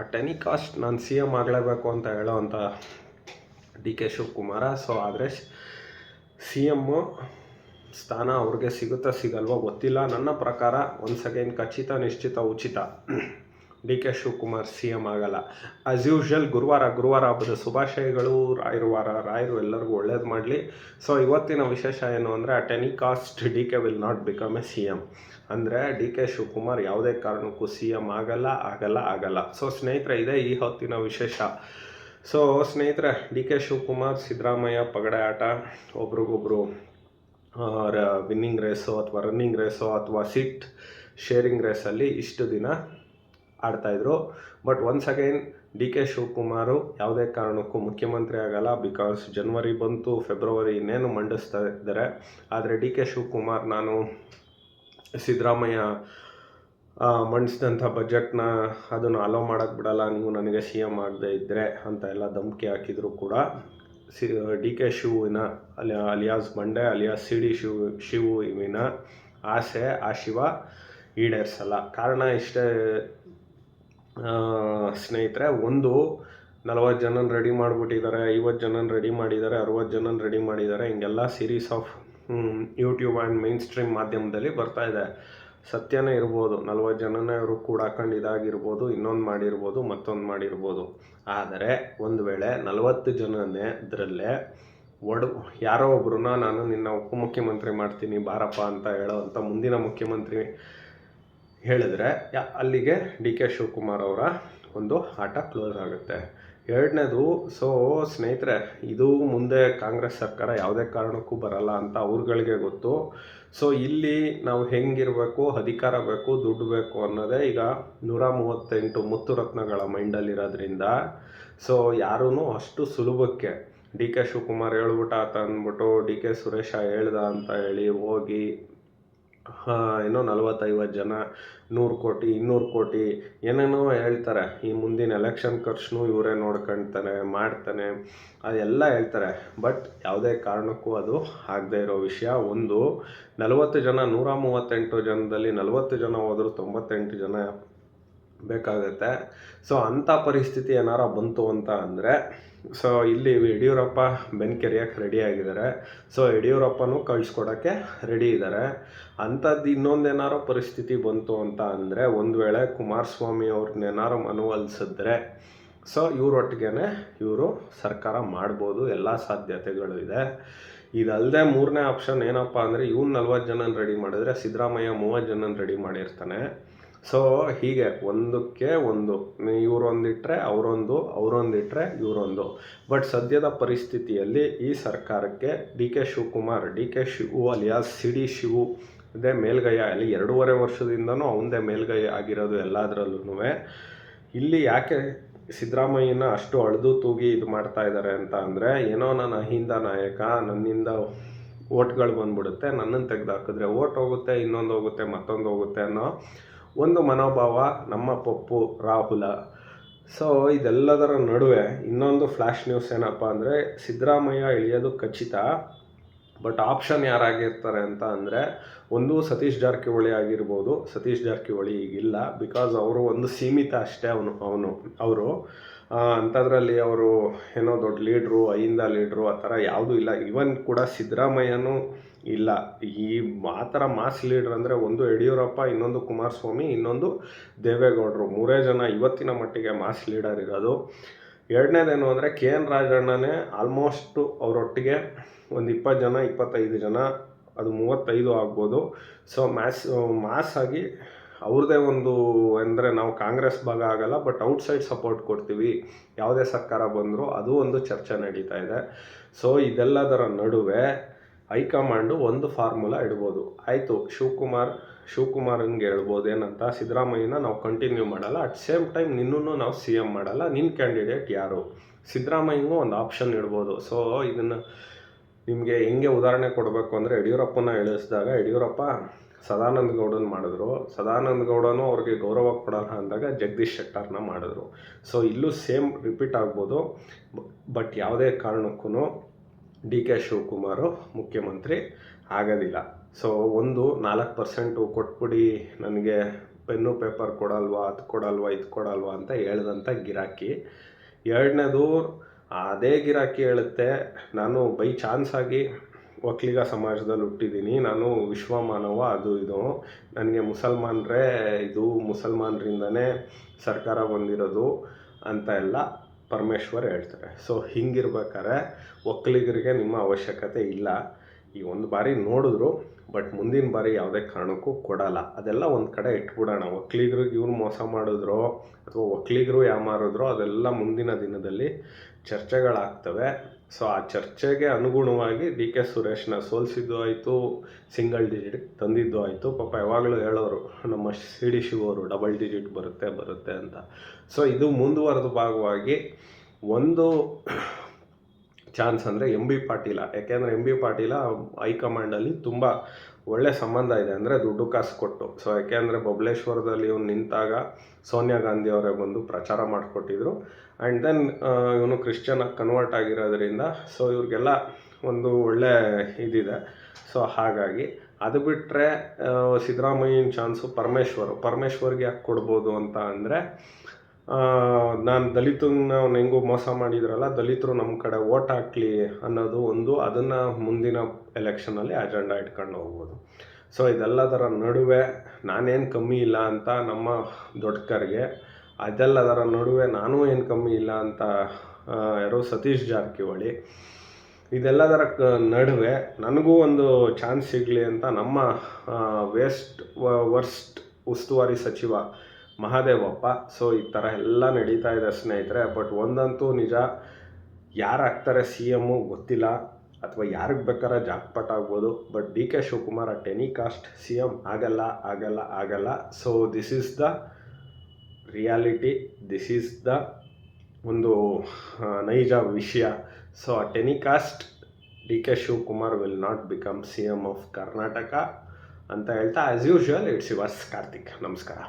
At any cost ನಾನು C M ಆಗಲೇಬೇಕು ಅಂತ ಹೇಳೋ ಅಂಥ ಡಿ ಕೆ ಶಿವಕುಮಾರ. ಸೊ ಆದರೆ ಸಿ ಎಮ್ಮು ಸ್ಥಾನ ಅವ್ರಿಗೆ ಸಿಗುತ್ತಾ ಸಿಗಲ್ವೋ ಗೊತ್ತಿಲ್ಲ. ನನ್ನ ಪ್ರಕಾರ ಒನ್ಸ್ ಅಗೈನ್ ಖಚಿತ ನಿಶ್ಚಿತ ಉಚಿತ D K Shivakumar C M ಆಗಲ್ಲ. ಆ್ಯಸ್ ಯೂಶ್ವಲ್ ಗುರುವಾರ ಹಬ್ಬದ ಶುಭಾಶಯಗಳು. ರಾಯರು ಎಲ್ಲರಿಗೂ ಒಳ್ಳೇದು ಮಾಡಲಿ. ಸೊ ಇವತ್ತಿನ ವಿಶೇಷ ಏನು ಅಂದರೆ at any cost D K will not become A C M. ಅಂದರೆ ಡಿ ಕೆ ಶಿವಕುಮಾರ್ ಯಾವುದೇ ಕಾರಣಕ್ಕೂ ಸಿ ಎಮ್ ಆಗಲ್ಲ. ಸೊ ಸ್ನೇಹಿತರೆ, ಇದೇ ಈ ಹೊತ್ತಿನ ವಿಶೇಷ. ಸೊ ಸ್ನೇಹಿತರೆ, ಡಿ ಕೆ ಶಿವಕುಮಾರ್ ಸಿದ್ದರಾಮಯ್ಯ ಪಗಡೆ ಆಟ, ಒಬ್ರಿಗೊಬ್ರು ವಿನ್ನಿಂಗ್ ರೇಸು ಅಥವಾ ರನ್ನಿಂಗ್ ರೇಸು ಅಥವಾ ಸೀಟ್ ಶೇರಿಂಗ್ ರೇಸಲ್ಲಿ ಇಷ್ಟು ದಿನ ಆಡ್ತಾಯಿದ್ರು. But once again D K Shivakumar ಯಾವುದೇ ಕಾರಣಕ್ಕೂ ಮುಖ್ಯಮಂತ್ರಿ ಆಗಲ್ಲ. ಬಿಕಾಸ್ ಜನವರಿ ಬಂತು, ಫೆಬ್ರವರಿ ಇನ್ನೇನು ಮಂಡಿಸ್ತಾ ಇದ್ದಾರೆ. ಆದರೆ ಡಿ ಕೆ ಶಿವಕುಮಾರ್ ನಾನು ಸಿದ್ದರಾಮಯ್ಯ ಮಂಡಿಸಿದಂಥ ಬಜೆಟ್ನ ಅದನ್ನು ಅಲೋ ಮಾಡೋಕ್ಕೆ ಬಿಡಲ್ಲ, ನೀವು ನನಗೆ ಸಿ ಎಮ್ ಆಗದೆ ಇದ್ದರೆ ಅಂತ ಎಲ್ಲ ಧಮಕಿ ಹಾಕಿದ್ರು ಕೂಡ ಡಿ ಕೆ ಶಿವುವಿನ ಅಲಿಯಾಸ್ ಬಂಡೆ ಅಲಿಯಾಸ್ ಸಿ ಡಿ ಶಿವುವಿನ ಆಸೆ ಆ ಶಿವ ಈಡೇರಿಸಲ್ಲ. ಕಾರಣ ಇಷ್ಟೇ ಸ್ನೇಹಿತರೆ, 40 ಜನನ ರೆಡಿ ಮಾಡಿಬಿಟ್ಟಿದ್ದಾರೆ, 50 ಜನನ ರೆಡಿ ಮಾಡಿದ್ದಾರೆ, 60 ಜನನ ರೆಡಿ ಮಾಡಿದ್ದಾರೆ. ಹಿಂಗೆಲ್ಲ series of YouTube and main stream ಮಾಧ್ಯಮದಲ್ಲಿ ಬರ್ತಾ ಇದೆ. ಸತ್ಯನೇ ಇರ್ಬೋದು, 40 ಜನನೇ ಅವರು ಕೂಡಾಕೊಂಡು ಇದಾಗಿರ್ಬೋದು, ಇನ್ನೊಂದು ಮಾಡಿರ್ಬೋದು, ಮತ್ತೊಂದು ಮಾಡಿರ್ಬೋದು. ಆದರೆ ಒಂದು ವೇಳೆ 40 ಜನನೇ ಇದರಲ್ಲೇ ಯಾರೋ ಒಬ್ರನ್ನ ನಾನು ನಿನ್ನ ಉಪಮುಖ್ಯಮಂತ್ರಿ ಮಾಡ್ತೀನಿ ಬಾರಪ್ಪ ಅಂತ ಹೇಳೋವಂಥ ಮುಂದಿನ ಮುಖ್ಯಮಂತ್ರಿ ಹೇಳಿದ್ರೆ ಅಲ್ಲಿಗೆ ಡಿ ಕೆ ಶಿವಕುಮಾರ್ ಅವರ ಒಂದು ಆಟ ಕ್ಲೋಸ್ ಆಗುತ್ತೆ. ಎರಡನೇದು, ಸೊ ಸ್ನೇಹಿತರೆ, ಇದು ಮುಂದೆ ಕಾಂಗ್ರೆಸ್ ಸರ್ಕಾರ ಯಾವುದೇ ಕಾರಣಕ್ಕೂ ಬರಲ್ಲ ಅಂತ ಅವ್ರುಗಳಿಗೆ ಗೊತ್ತು. ಸೊ ಇಲ್ಲಿ ನಾವು ಹೆಂಗಿರಬೇಕು, ಅಧಿಕಾರ ಬೇಕು, ದುಡ್ಡು ಬೇಕು ಅನ್ನೋದೇ ಈಗ 138 ಮುತ್ತುರತ್ನಗಳ ಮೈಂಡಲ್ಲಿರೋದ್ರಿಂದ ಸೊ ಯಾರೂ ಅಷ್ಟು ಸುಲಭಕ್ಕೆ ಡಿ ಕೆ ಶಿವಕುಮಾರ್ ಹೇಳ್ಬಿಟ್ಟ ಅಂತ ಅಂದ್ಬಿಟ್ಟು ಡಿ ಕೆ ಸುರೇಶ ಹೇಳ್ದ ಅಂತ ಹೇಳಿ ಹೋಗಿ ಏನೋ 40-50 ಜನ 100 ಕೋಟಿ 200 ಕೋಟಿ ಏನೇನೋ ಹೇಳ್ತಾರೆ. ಈ ಮುಂದಿನ ಎಲೆಕ್ಷನ್ ಖರ್ಚು ಇವರೇ ನೋಡ್ಕೊಳ್ತಾನೆ ಮಾಡ್ತಾನೆ ಅದೆಲ್ಲ ಹೇಳ್ತಾರೆ. ಬಟ್ ಯಾವುದೇ ಕಾರಣಕ್ಕೂ ಅದು ಆಗದೆ ಇರೋ ವಿಷಯ. 40 ಜನ 138 ಜನದಲ್ಲಿ 40 ಜನ ಹೋದರೂ 98 ಜನ ಬೇಕಾಗುತ್ತೆ. ಸೊ ಅಂಥ ಪರಿಸ್ಥಿತಿ ಏನಾರ ಬಂತು ಅಂತ ಅಂದರೆ ಸೊ ಇಲ್ಲಿ ಯಡಿಯೂರಪ್ಪ ಬೆನ್ಕೆರೆಯೋಕ್ಕೆ ರೆಡಿ ಆಗಿದ್ದಾರೆ. ಸೊ ಯಡಿಯೂರಪ್ಪನೂ ಕಳಿಸ್ಕೊಡೋಕ್ಕೆ ರೆಡಿ ಇದ್ದಾರೆ. ಅಂಥದ್ದು ಇನ್ನೊಂದೇನಾರೋ ಪರಿಸ್ಥಿತಿ ಬಂತು ಅಂತ ಅಂದರೆ ಒಂದು ವೇಳೆ ಕುಮಾರಸ್ವಾಮಿ ಅವ್ರನ್ನೇನಾರು ಮನವೊಲಿಸಿದ್ರೆ ಸೊ ಇವರೊಟ್ಟಿಗೆ ಇವರು ಸರ್ಕಾರ ಮಾಡ್ಬೋದು, ಎಲ್ಲ ಸಾಧ್ಯತೆಗಳು ಇದೆ. ಇದಲ್ಲದೆ ಮೂರನೇ ಆಪ್ಷನ್ ಏನಪ್ಪ ಅಂದರೆ ಇವ್ನು 40 ಜನನ ರೆಡಿ ಮಾಡಿದ್ರೆ ಸಿದ್ದರಾಮಯ್ಯ 30 ಜನನ ರೆಡಿ ಮಾಡಿರ್ತಾನೆ. ಸೊ ಹೀಗೆ ಒಂದಕ್ಕೆ ಒಂದು ಇವರೊಂದಿಟ್ಟರೆ ಅವರೊಂದಿಟ್ಟರೆ ಇವರೊಂದು. ಬಟ್ ಸದ್ಯದ ಪರಿಸ್ಥಿತಿಯಲ್ಲಿ ಈ ಸರ್ಕಾರಕ್ಕೆ D K Shivu alias C D Shivu ಇದೇ ಮೇಲ್ಗೈ ಅಲ್ಲಿ 2.5 ವರ್ಷದಿಂದನೂ ಅವನದೇ ಮೇಲ್ಗೈ ಆಗಿರೋದು ಎಲ್ಲದರಲ್ಲೂ. ಇಲ್ಲಿ ಯಾಕೆ ಸಿದ್ದರಾಮಯ್ಯನ ಅಷ್ಟು ಅಳೆದು ತೂಗಿ ಇದು ಮಾಡ್ತಾ ಇದ್ದಾರೆ ಅಂತ ಅಂದರೆ ಏನೋ ನಾನು ಅಹಿಂದ ನಾಯಕ, ನನ್ನಿಂದ ಓಟ್ಗಳು ಬಂದ್ಬಿಡುತ್ತೆ, ನನ್ನನ್ನು ತೆಗೆದುಹಾಕಿದ್ರೆ ಓಟ್ ಹೋಗುತ್ತೆ, ಇನ್ನೊಂದು ಹೋಗುತ್ತೆ, ಮತ್ತೊಂದು ಹೋಗುತ್ತೆ ಅನ್ನೋ ಒಂದು ಮನೋಭಾವ ನಮ್ಮ ಪಪ್ಪು ರಾಹುಲ. ಸೊ ಇದೆಲ್ಲದರ ನಡುವೆ ಇನ್ನೊಂದು ಫ್ಲ್ಯಾಶ್ ನ್ಯೂಸ್ ಏನಪ್ಪ ಅಂದರೆ ಸಿದ್ದರಾಮಯ್ಯ ಇಳಿಯೋದು ಖಚಿತ. ಬಟ್ ಆಪ್ಷನ್ ಯಾರಾಗಿರ್ತಾರೆ ಅಂತ ಅಂದರೆ ಒಂದು ಸತೀಶ್ ಜಾರಕಿಹೊಳಿ ಆಗಿರ್ಬೋದು. ಸತೀಶ್ ಜಾರಕಿಹೊಳಿ ಈಗಿಲ್ಲ, ಬಿಕಾಸ್ ಅವರು ಒಂದು ಸೀಮಿತ ಅಷ್ಟೇ. ಅವರು ಅಂಥದ್ರಲ್ಲಿ ಅವರು ಏನೋ ದೊಡ್ಡ ಲೀಡ್ರು, ಅಹಿಂದ ಲೀಡ್ರು ಆ ಥರ ಯಾವುದೂ ಇಲ್ಲ. ಇವನ್ ಕೂಡ ಸಿದ್ದರಾಮಯ್ಯನೂ ಇಲ್ಲ. ಈ ಆ ಥರ ಮಾಸ್ ಲೀಡ್ರ್ ಅಂದರೆ ಒಂದು ಯಡಿಯೂರಪ್ಪ, ಇನ್ನೊಂದು ಕುಮಾರಸ್ವಾಮಿ, ಇನ್ನೊಂದು ದೇವೇಗೌಡರು, 3 ಜನ ಇವತ್ತಿನ ಮಟ್ಟಿಗೆ ಮಾಸ್ ಲೀಡರ್ ಇರೋದು. ಎರಡನೇದೇನು ಅಂದರೆ ಕೆ ಎನ್ ರಾಜಣ್ಣನೇ ಆಲ್ಮೋಸ್ಟು ಅವರೊಟ್ಟಿಗೆ ಒಂದು 20 ಜನ 25 ಜನ, ಅದು 35 ಆಗ್ಬೋದು. ಸೊ ಮಾಸ್ ಆಗಿ ಅವ್ರದ್ದೇ ಒಂದು ಅಂದರೆ ನಾವು ಕಾಂಗ್ರೆಸ್ ಭಾಗ ಆಗಲ್ಲ, ಬಟ್ ಔಟ್ಸೈಡ್ ಸಪೋರ್ಟ್ ಕೊಡ್ತೀವಿ ಯಾವುದೇ ಸರ್ಕಾರ ಬಂದರೂ, ಅದು ಒಂದು ಚರ್ಚೆ ನಡೀತಾ ಇದೆ. ಸೊ ಇದೆಲ್ಲದರ ನಡುವೆ ಹೈಕಮಾಂಡು ಒಂದು ಫಾರ್ಮುಲಾ ಇಡ್ಬೋದು. ಆಯಿತು, ಶಿವಕುಮಾರನ್ಗೆ ಹೇಳ್ಬೋದು ಏನಂತ, ಸಿದ್ದರಾಮಯ್ಯನ ನಾವು ಕಂಟಿನ್ಯೂ ಮಾಡಲ್ಲ, ಅಟ್ ಸೇಮ್ ಟೈಮ್ ನಿನ್ನೂ ನಾವು ಸಿ ಎಮ್ ಮಾಡಲ್ಲ, ನಿನ್ನ ಕ್ಯಾಂಡಿಡೇಟ್ ಯಾರು, ಸಿದ್ದರಾಮಯ್ಯಂಗೂ ಒಂದು ಆಪ್ಷನ್ ಇಡ್ಬೋದು. ಸೊ ಇದನ್ನು ನಿಮಗೆ ಹೆಂಗೆ ಉದಾಹರಣೆ ಕೊಡಬೇಕು ಅಂದರೆ ಯಡಿಯೂರಪ್ಪನ ಇಳಿಸಿದಾಗ ಯಡಿಯೂರಪ್ಪ ಸದಾನಂದ ಗೌಡನ ಮಾಡಿದ್ರು, ಸದಾನಂದ ಗೌಡನೂ ಅವ್ರಿಗೆ ಗೌರವ ಕೊಡೋಣ ಅಂದಾಗ ಜಗದೀಶ್ ಶೆಟ್ಟರ್ನ ಮಾಡಿದ್ರು. ಸೊ ಇಲ್ಲೂ ಸೇಮ್ ರಿಪೀಟ್ ಆಗ್ಬೋದು. ಬಟ್ ಯಾವುದೇ ಕಾರಣಕ್ಕೂ ಡಿ ಕೆ ಶಿವಕುಮಾರು ಮುಖ್ಯಮಂತ್ರಿ ಆಗೋದಿಲ್ಲ. ಸೊ 4% ಕೊಟ್ಬಿಡಿ ನನಗೆ ಪೆನ್ನು ಪೇಪರ್ ಕೊಡಲ್ವಾ, ಅದು ಕೊಡಲ್ವಾ, ಇದು ಕೊಡಲ್ವಾ ಅಂತ ಹೇಳ್ದಂಥ ಗಿರಾಕಿ. ಎರಡನೇದು, ಅದೇ ಗಿರಾಕಿ ಹೇಳುತ್ತೆ, ನಾನು ಬೈ ಚಾನ್ಸ್ ಆಗಿ ಒಕ್ಕಲಿಗ ಸಮಾಜದಲ್ಲಿ ಹುಟ್ಟಿದ್ದೀನಿ, ನಾನು ವಿಶ್ವಮಾನವ, ಅದು ಇದು, ನನಗೆ ಮುಸಲ್ಮಾನರಿಂದನೇ ಸರ್ಕಾರ ಬಂದಿರೋದು ಅಂತ ಎಲ್ಲ ಪರಮೇಶ್ವರ್ ಹೇಳ್ತಾರೆ. ಸೊ ಹಿಂಗಿರ್ಬೇಕಾದ್ರೆ ಒಕ್ಕಲಿಗರಿಗೆ ನಿಮ್ಮ ಅವಶ್ಯಕತೆ ಇಲ್ಲ. ಈ ಒಂದು ಬಾರಿ ನೋಡಿದ್ರು, ಬಟ್ ಮುಂದಿನ ಬಾರಿ ಯಾವುದೇ ಕಾರಣಕ್ಕೂ ಕೊಡಲ್ಲ. ಅದೆಲ್ಲ ಒಂದು ಕಡೆ ಇಟ್ಬಿಡೋಣ. ಒಕ್ಕಲಿಗರಿಗೆ ಇವ್ರು ಮೋಸ ಮಾಡಿದ್ರೋ ಅಥವಾ ಒಕ್ಕಲಿಗರು ಯಾಮಾರಿದ್ರೋ ಅದೆಲ್ಲ ಮುಂದಿನ ದಿನದಲ್ಲಿ ಚರ್ಚೆಗಳಾಗ್ತವೆ. ಸೊ ಆ ಚರ್ಚೆಗೆ ಅನುಗುಣವಾಗಿ ಡಿ ಕೆ ಸುರೇಶ್ನ ಸೋಲಿಸಿದ್ದು ಆಯಿತು, ಸಿಂಗಲ್ ಡಿಜಿಟ್ ತಂದಿದ್ದು ಆಯಿತು. ಪಾಪ ಯಾವಾಗಲೂ ಹೇಳೋರು ನಮ್ಮ ಸಿ ಡಿ ಶಿವ ಅವರು ಡಬಲ್ ಡಿಜಿಟ್ ಬರುತ್ತೆ ಅಂತ. ಸೊ ಇದು ಮುಂದುವರೆದ ಭಾಗವಾಗಿ ಒಂದು ಚಾನ್ಸ್ ಅಂದರೆ ಎಂ ಬಿ ಪಾಟೀಲ. ಯಾಕೆಂದರೆ ಎಂ ಬಿ ಪಾಟೀಲ ಹೈಕಮಾಂಡಲ್ಲಿ ತುಂಬ ಒಳ್ಳೆ ಸಂಬಂಧ ಇದೆ, ಅಂದರೆ ದುಡ್ಡು ಕಾಸು ಕೊಟ್ಟು. ಸೊ ಯಾಕೆಂದರೆ ಬಬಲೇಶ್ವರದಲ್ಲಿ ಇವನು ನಿಂತಾಗ ಸೋನಿಯಾ ಗಾಂಧಿ ಅವರೇ ಬಂದು ಪ್ರಚಾರ ಮಾಡಿಕೊಟ್ಟಿದ್ರು. ಆ್ಯಂಡ್ ದೆನ್ ಇವನು ಕ್ರಿಶ್ಚಿಯನಾಗಿ ಕನ್ವರ್ಟ್ ಆಗಿರೋದ್ರಿಂದ ಸೊ ಇವ್ರಿಗೆಲ್ಲ ಒಂದು ಒಳ್ಳೆ ಇದಿದೆ. ಸೊ ಹಾಗಾಗಿ ಅದು ಬಿಟ್ಟರೆ ಸಿದ್ದರಾಮಯ್ಯನ ಚಾನ್ಸು ಪರಮೇಶ್ವರ್ಗೆ ಯಾಕೆ ಕೊಡ್ಬೋದು ಅಂತ ಅಂದರೆ, ನಾನು ದಲಿತನ ಅವ್ನು ಹೆಂಗೂ ಮೋಸ ಮಾಡಿದ್ರಲ್ಲ, ದಲಿತರು ನಮ್ಮ ಕಡೆ ಓಟ್ ಹಾಕ್ಲಿ ಅನ್ನೋದು ಒಂದು, ಅದನ್ನು ಮುಂದಿನ ಎಲೆಕ್ಷನಲ್ಲಿ ಅಜೆಂಡಾ ಇಟ್ಕೊಂಡು ಹೋಗ್ಬೋದು. ಸೊ ಇದೆಲ್ಲದರ ನಡುವೆ ನಾನೇನು ಕಮ್ಮಿ ಇಲ್ಲ ಅಂತ ನಮ್ಮ ದೊಡ್ಡಕರಿಗೆ, ಅದೆಲ್ಲದರ ನಡುವೆ ನಾನೂ ಏನು ಕಮ್ಮಿ ಇಲ್ಲ ಅಂತ ಯಾರೋ ಸತೀಶ್ ಜಾರಕಿಹೊಳಿ, ಇದೆಲ್ಲದರ ನಡುವೆ ನನಗೂ ಒಂದು ಚಾನ್ಸ್ ಸಿಗಲಿ ಅಂತ ನಮ್ಮ ವರ್ಸ್ಟ್ ಉಸ್ತುವಾರಿ ಸಚಿವ ಮಹಾದೇವಪ್ಪ. ಸೊ ಈ ಥರ ಎಲ್ಲ ನಡೀತಾ ಇದೆ ಸ್ನೇಹಿತರೆ. ಬಟ್ ಒಂದಂತೂ ನಿಜ, ಯಾರಾಗ್ತಾರೆ ಸಿ ಎಮ್ಮು ಗೊತ್ತಿಲ್ಲ, ಅಥವಾ ಯಾರಿಗೆ ಬೇಕಾದ್ರೆ ಜಾಕ್ಪಾಟ್ ಆಗ್ಬೋದು. But D K Shivakumar at any cost C M ಆಗಲ್ಲ. So this is the reality, this is the ಒಂದು ನೈಜ ವಿಷಯ. So at any cost D K Shivakumar will not become C M of Karnataka ಅಂತ ಹೇಳ್ತಾ, as usual it's yours Karthik. ನಮಸ್ಕಾರ.